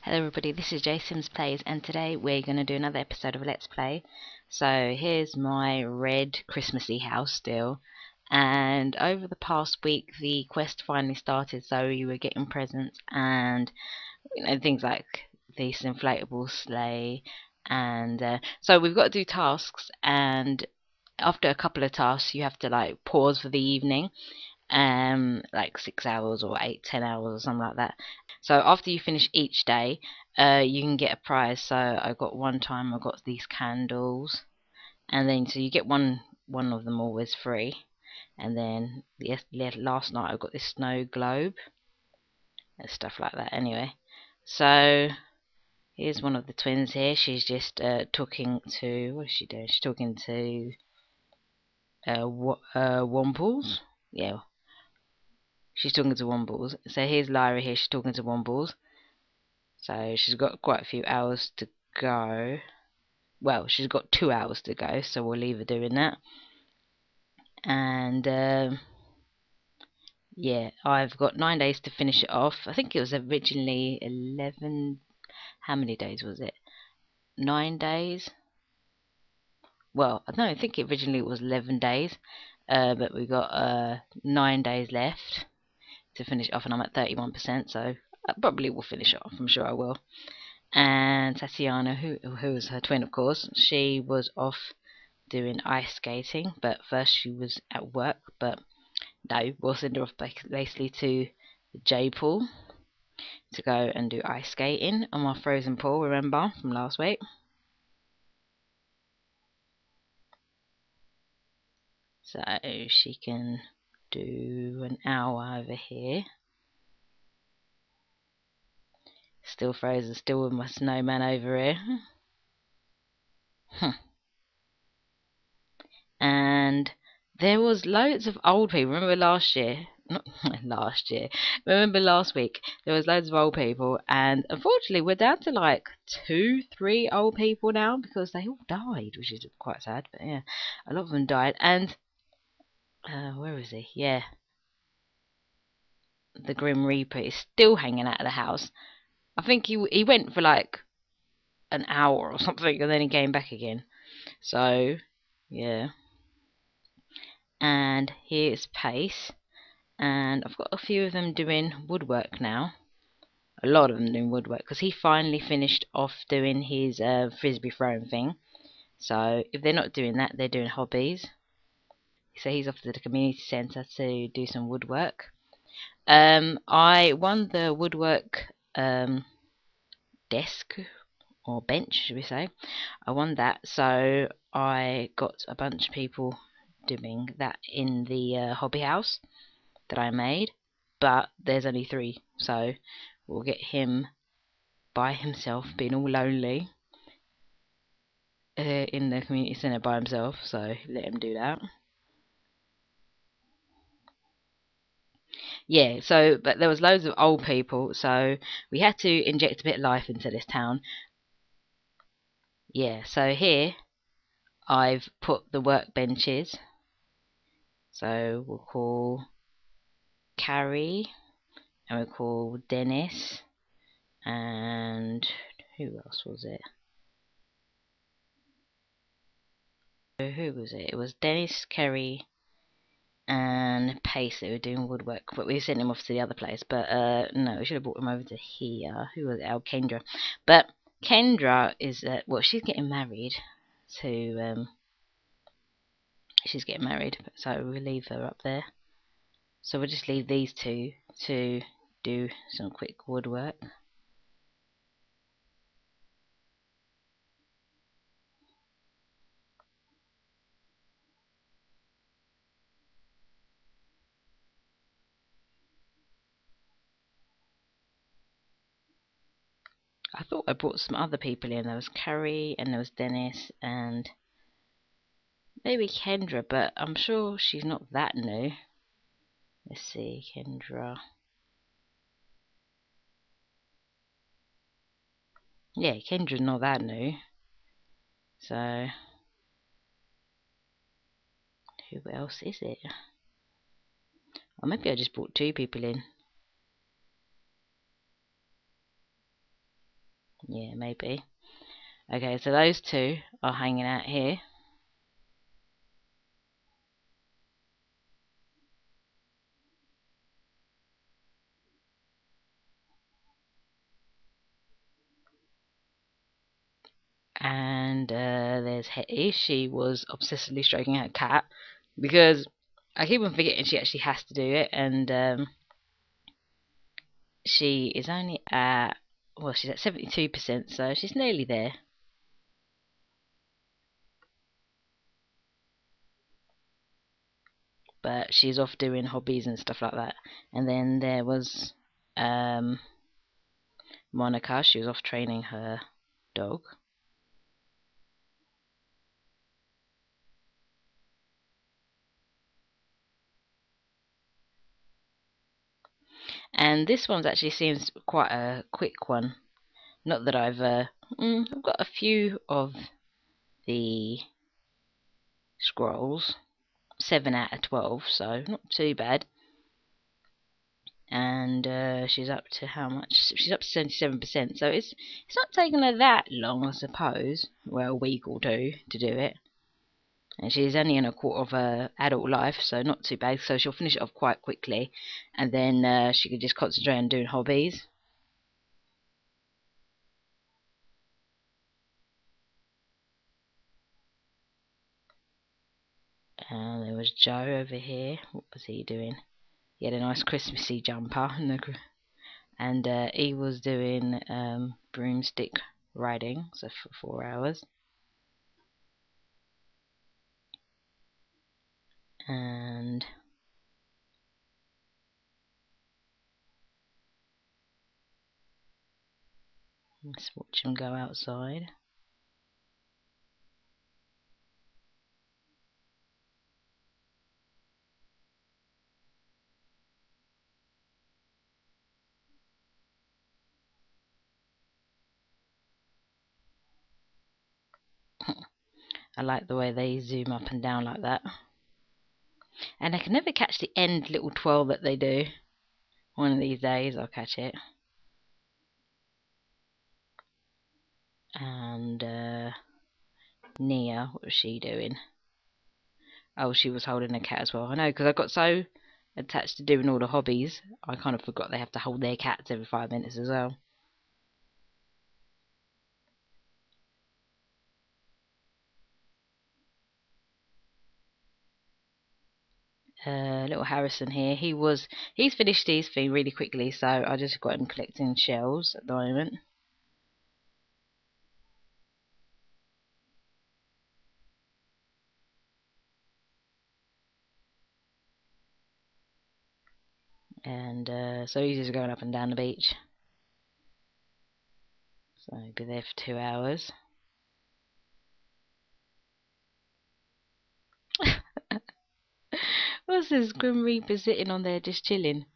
Hello everybody, this is Jason's Plays and today we're going to do another episode of Let's Play. So here's my red Christmassy house still, and over the past week the quest finally started, so you were getting presents and things like this inflatable sleigh, and so we've got to do tasks, and after a couple of tasks you have to like pause for the evening, like 6 hours or 8-10 hours or something like that. So after you finish each day, you can get a prize. So I got one time I got these candles, and then so you get one of them always free. And then last night I got this snow globe and stuff like that. Anyway, so here's one of the twins here. She's just talking to, what is she doing? She's talking to Wombles. Yeah, she's talking to Wombles. So here's Lyra here. She's talking to Wombles. So she's got quite a few hours to go. Well, she's got 2 hours to go, so we'll leave her doing that. And yeah, I've got 9 days to finish it off. I think it was originally 11. How many days was it? 9 days? Well, I don't think originally it was 11 days, but we got 9 days left to finish it off, and I'm at 31%, so I probably will finish it off. I'm sure I will. And Tatiana, who was her twin, of course, she was off doing ice skating, but first she was at work. But no, we'll send her off basically to the J pool to go and do ice skating on my frozen pool, remember, from last week. So she can do an hour over here. Still frozen, still with my snowman over here. And there was loads of old people. Remember last year? Not last year. Remember last week? There was loads of old people, and unfortunately, we're down to like 2-3 old people now because they all died, which is quite sad. But yeah, a lot of them died. And where is he? Yeah, the Grim Reaper is still hanging out of the house. I think he went for like an hour or something, and then he came back again. So yeah. And here's Pace. And I've got a few of them doing woodwork now. A lot of them doing woodwork because he finally finished off doing his frisbee throwing thing. So if they're not doing that, they're doing hobbies. So he's off to the community centre to do some woodwork. I won the woodwork desk or bench, should we say. I won that, so I got a bunch of people doing that in the hobby house that I made, but there's only 3, so we'll get him by himself, being all lonely in the community centre by himself, so let him do that. Yeah, so, but there was loads of old people, so we had to inject a bit of life into this town. Yeah, so here I've put the workbenches, so we'll call Carrie, and we'll call Dennis, and who else was it? Who was it? It was Dennis, Kerry, and Pace that were doing woodwork, but we sent him off to the other place. But no, we should have brought him over to here. Who was it? Oh, Kendra. But Kendra is well, she's getting married to she's getting married, so we'll leave her up there. So we'll just leave these two to do some quick woodwork. I thought I brought some other people in. There was Carrie and there was Dennis and maybe Kendra, but I'm sure she's not that new. Let's see, Kendra. Yeah, Kendra's not that new. So, who else is it? Or maybe I just brought 2 people in. Yeah, maybe. Okay, so those two are hanging out here. And there's Hetty. She was obsessively stroking her cat because I keep on forgetting she actually has to do it, and she is only at, well, she's at 72%, so she's nearly there. But she's off doing hobbies and stuff like that. And then there was Monica. She was off training her dog. And this one actually seems quite a quick one. Not that I've got a few of the scrolls, 7 out of 12, so not too bad. And she's up to how much? She's up to 77%, so it's not taking her that long, I suppose. Well, a week or two to do it. And she's only in a quarter of her adult life, so not too bad. So she'll finish it off quite quickly, and then she could just concentrate on doing hobbies. There was Joe over here. What was he doing? He had a nice Christmassy jumper, and he was doing broomstick riding, so for 4 hours. And let's watch him go outside. I like the way they zoom up and down like that. And I can never catch the end little twirl that they do. One of these days I'll catch it. And Nia, what was she doing? Oh, she was holding a cat as well. I know, because I got so attached to doing all the hobbies, I kind of forgot they have to hold their cats every 5 minutes as well. Little Harrison here, he's finished his thing really quickly, so I just got him collecting shells at the moment. And so he's just going up and down the beach. So he'll be there for 2 hours. What's this Grim Reaper sitting on there just chilling?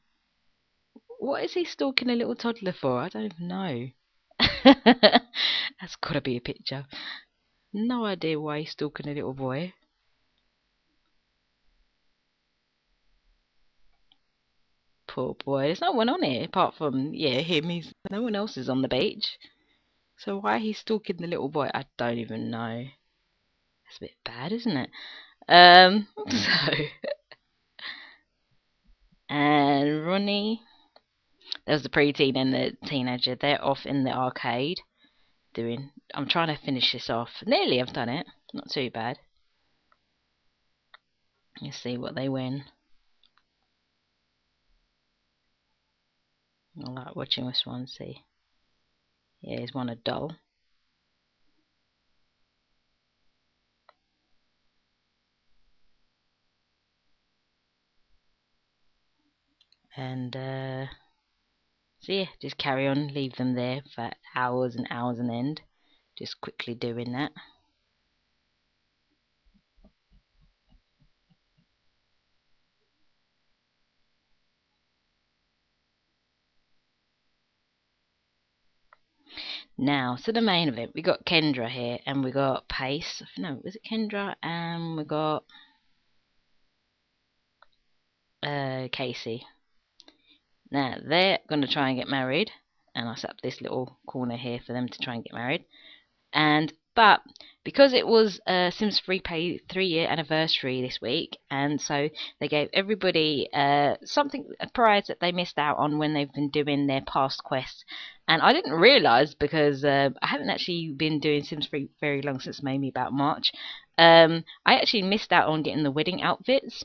What is he stalking a little toddler for? I don't even know. That's gotta be a picture. No idea why he's stalking a little boy. Poor boy. There's no one on it apart from, yeah, him. No one else is on the beach. So why he's stalking the little boy, I don't even know. That's a bit bad, isn't it? So and Ronnie, there was the preteen and the teenager. They're off in the arcade doing. I'm trying to finish this off. Nearly, I've done it. Not too bad. Let's see what they win. I like watching this one. See, yeah, he's won a doll. And so yeah, just carry on, leave them there for hours and hours on end, just quickly doing that. Now, so the main event, we got Kendra here, and we got Pace. No, was it Kendra? And we got Casey. Now, they're going to try and get married, and I set up this little corner here for them to try and get married. But because it was Sims Freeplay 3-year anniversary this week, and so they gave everybody something, a prize that they missed out on when they've been doing their past quests. And I didn't realise, because I haven't actually been doing Sims Free very long, since maybe about March. I actually missed out on getting the wedding outfits,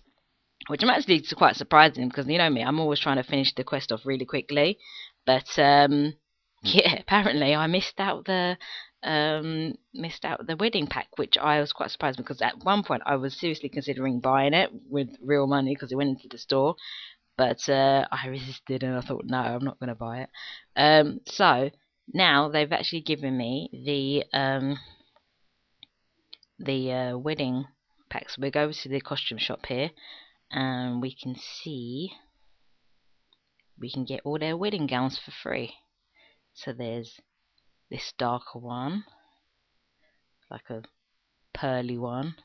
which I'm actually quite surprising, because you know me, I'm always trying to finish the quest off really quickly. But yeah, apparently I missed out the wedding pack, which I was quite surprised, because at one point I was seriously considering buying it with real money, because it went into the store. But I resisted, and I thought, no, I'm not going to buy it. So now they've actually given me the wedding packs. So we go over to the costume shop here, and we can see we can get all their wedding gowns for free. So there's this darker one, like a pearly one,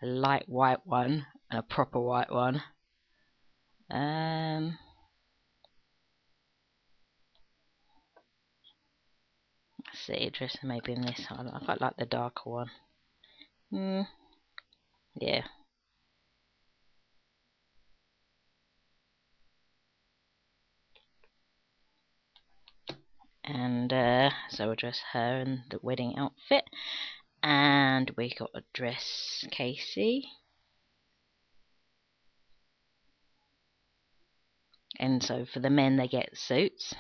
a light white one, and a proper white one. Let's see, dress maybe in this one. I quite like the darker one. Yeah. And so we'll dress her in the wedding outfit, and we got to dress Casey. And so for the men, they get suits.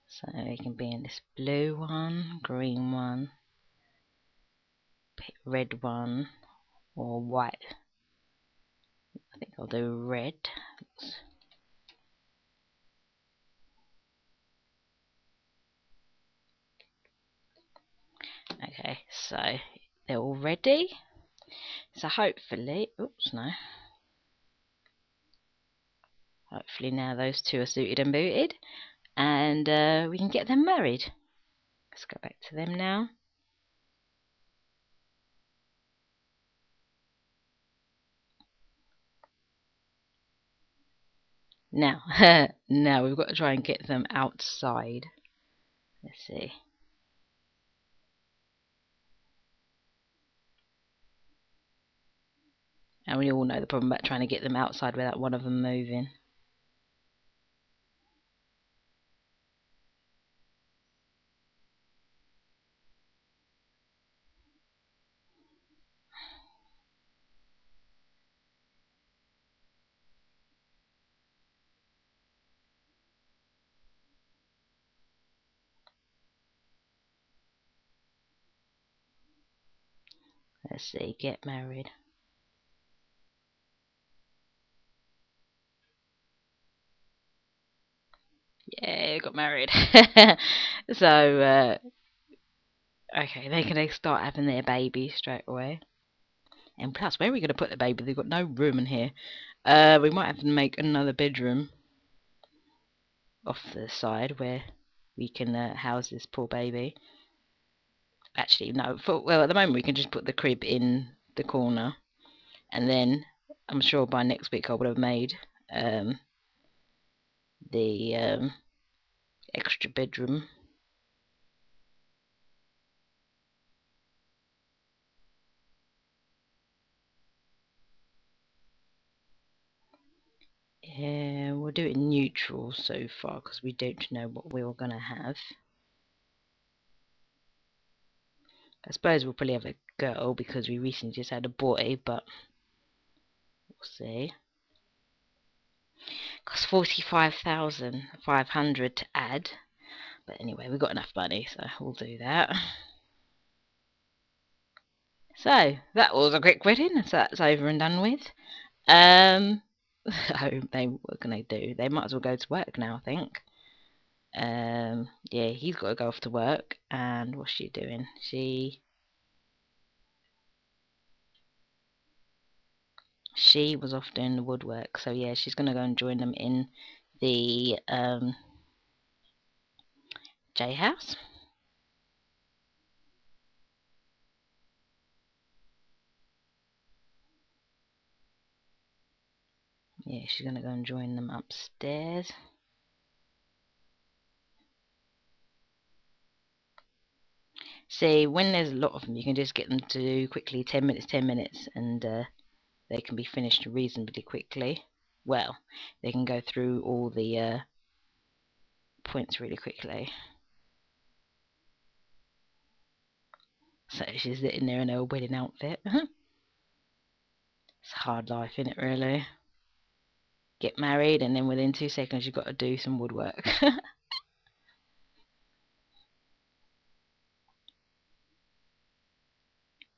So they can be in this blue one, green one, red one, or white. I think I'll do red. Okay, so they're all ready. So hopefully, oops, no. Hopefully now those two are suited and booted, and we can get them married. Let's go back to them now. Now, now we've got to try and get them outside. Let's see. And we all know the problem about trying to get them outside without one of them moving. Let's see, get married. Yeah, got married. So, okay, they can start having their baby straight away. And plus, where are we going to put the baby? They've got no room in here. We might have to make another bedroom off the side where we can house this poor baby. Actually, no. Well, at the moment we can just put the crib in the corner, and then I'm sure by next week I would have made the extra bedroom. Yeah, we'll do it neutral so far, because we don't know what we're going to have. I suppose we'll probably have a girl, because we recently just had a boy, but we'll see. Costs 45,500 to add, but anyway, we've got enough money, so we'll do that. So that was a quick wedding, so that's over and done with. So they, what can they do? They might as well go to work now, I think. Yeah, he's got to go off to work. And what's she doing? She was off doing the woodwork, so yeah, she's gonna go and join them in the J house. yeah, she's gonna go and join them upstairs. See, when there's a lot of them, you can just get them to do quickly 10 minutes, 10 minutes, and they can be finished reasonably quickly. Well, they can go through all the points really quickly. So she's sitting there in her wedding outfit. It's a hard life, isn't it, really? Get married, and then within 2 seconds you've got to do some woodwork.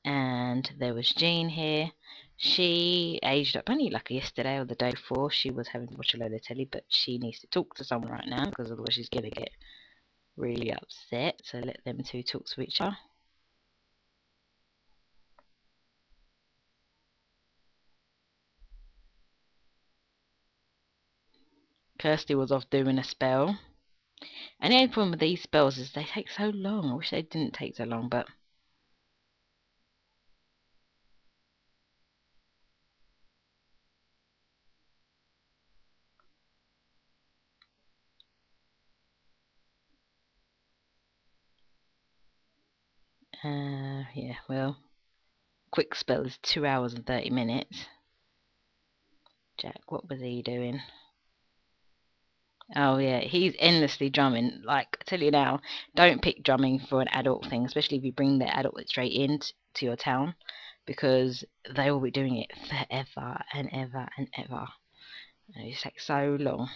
And there was Jean here. She aged up only like yesterday or the day before. She was having to watch a load of telly, but she needs to talk to someone right now, because otherwise she's going to get really upset. So let them two talk to each other. Kirsty was off doing a spell. And the only problem with these spells is they take so long. I wish they didn't take so long, but yeah, well, quick spell is 2 hours and 30 minutes. Jack, what was he doing? Oh yeah, he's endlessly drumming. Like, I tell you now, don't pick drumming for an adult thing, especially if you bring the adult straight in to your town, because they will be doing it forever and ever and ever. And it just takes so long.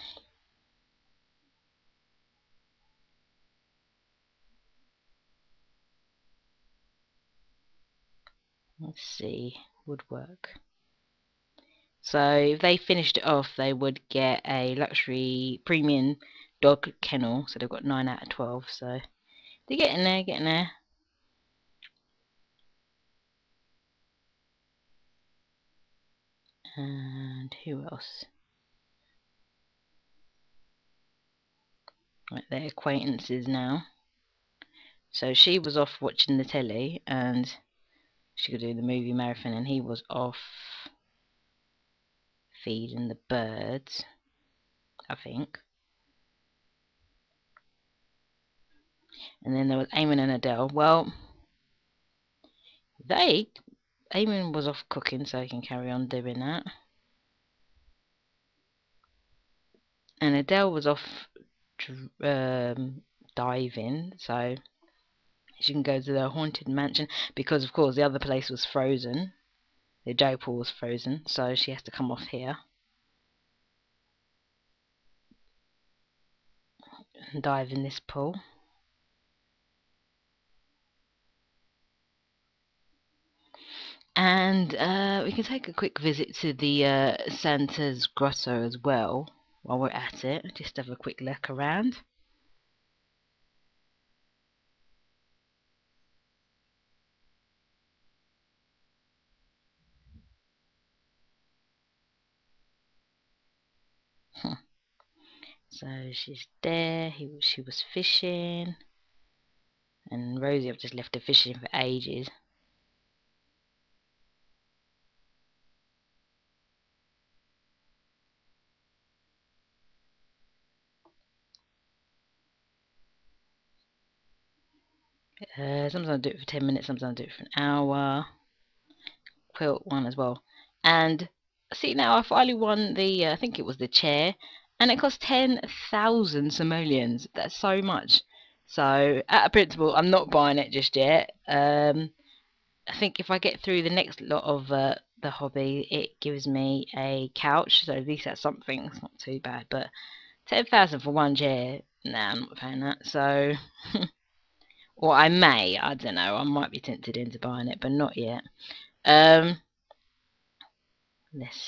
Let's see, woodwork. So if they finished it off, they would get a luxury premium dog kennel. So they've got 9 out of 12. So they're getting there, getting there. And who else? Right, they're acquaintances now. So she was off watching the telly, and she could do the movie marathon, and he was off feeding the birds, I think. And then there was Eamon and Adele. Well, Eamon was off cooking, so he can carry on doing that. And Adele was off diving, so she can go to the haunted mansion, because of course the other place was frozen. The Joe pool was frozen, so she has to come off here and dive in this pool. And we can take a quick visit to the Santa's Grotto as well while we're at it. Just have a quick look around. So she's there. She was fishing, and Rosie, I've just left her fishing for ages. Sometimes I do it for 10 minutes, sometimes I do it for an hour. Quilt one as well. And see, now I finally won the, I think it was the chair, and it cost 10,000 simoleons. That's so much. So, out of principle, I'm not buying it just yet. I think if I get through the next lot of the hobby, it gives me a couch, so at least that's something. It's not too bad, but 10,000 for one chair, nah, I'm not paying that. So, or I may, I don't know, I might be tempted into buying it, but not yet. Let's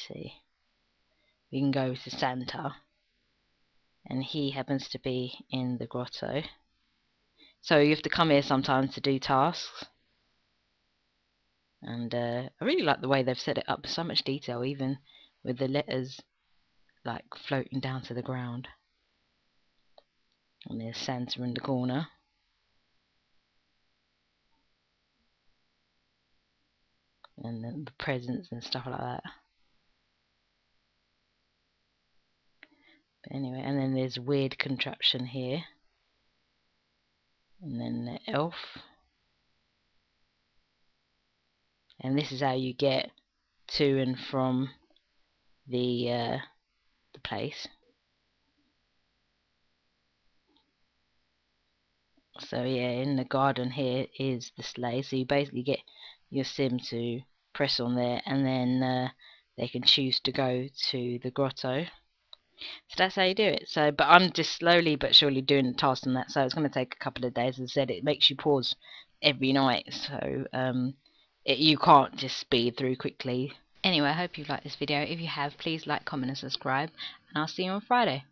see. We can go to Santa, and he happens to be in the grotto. So you have to come here sometimes to do tasks. And I really like the way they've set it up. So much detail, even with the letters like floating down to the ground. And there's Santa in the corner. And then the presents and stuff like that. anyway, and then there's weird contraption here, and then the elf, and this is how you get to and from the place. So yeah, in the garden here is the sleigh, so you basically get your sim to press on there, and then they can choose to go to the grotto. So that's how you do it. So, but I'm just slowly but surely doing the task on that, so it's going to take a couple of days. As I said, it makes you pause every night, so you can't just speed through quickly. Anyway, I hope you liked this video. If you have, please like, comment and subscribe, and I'll see you on Friday.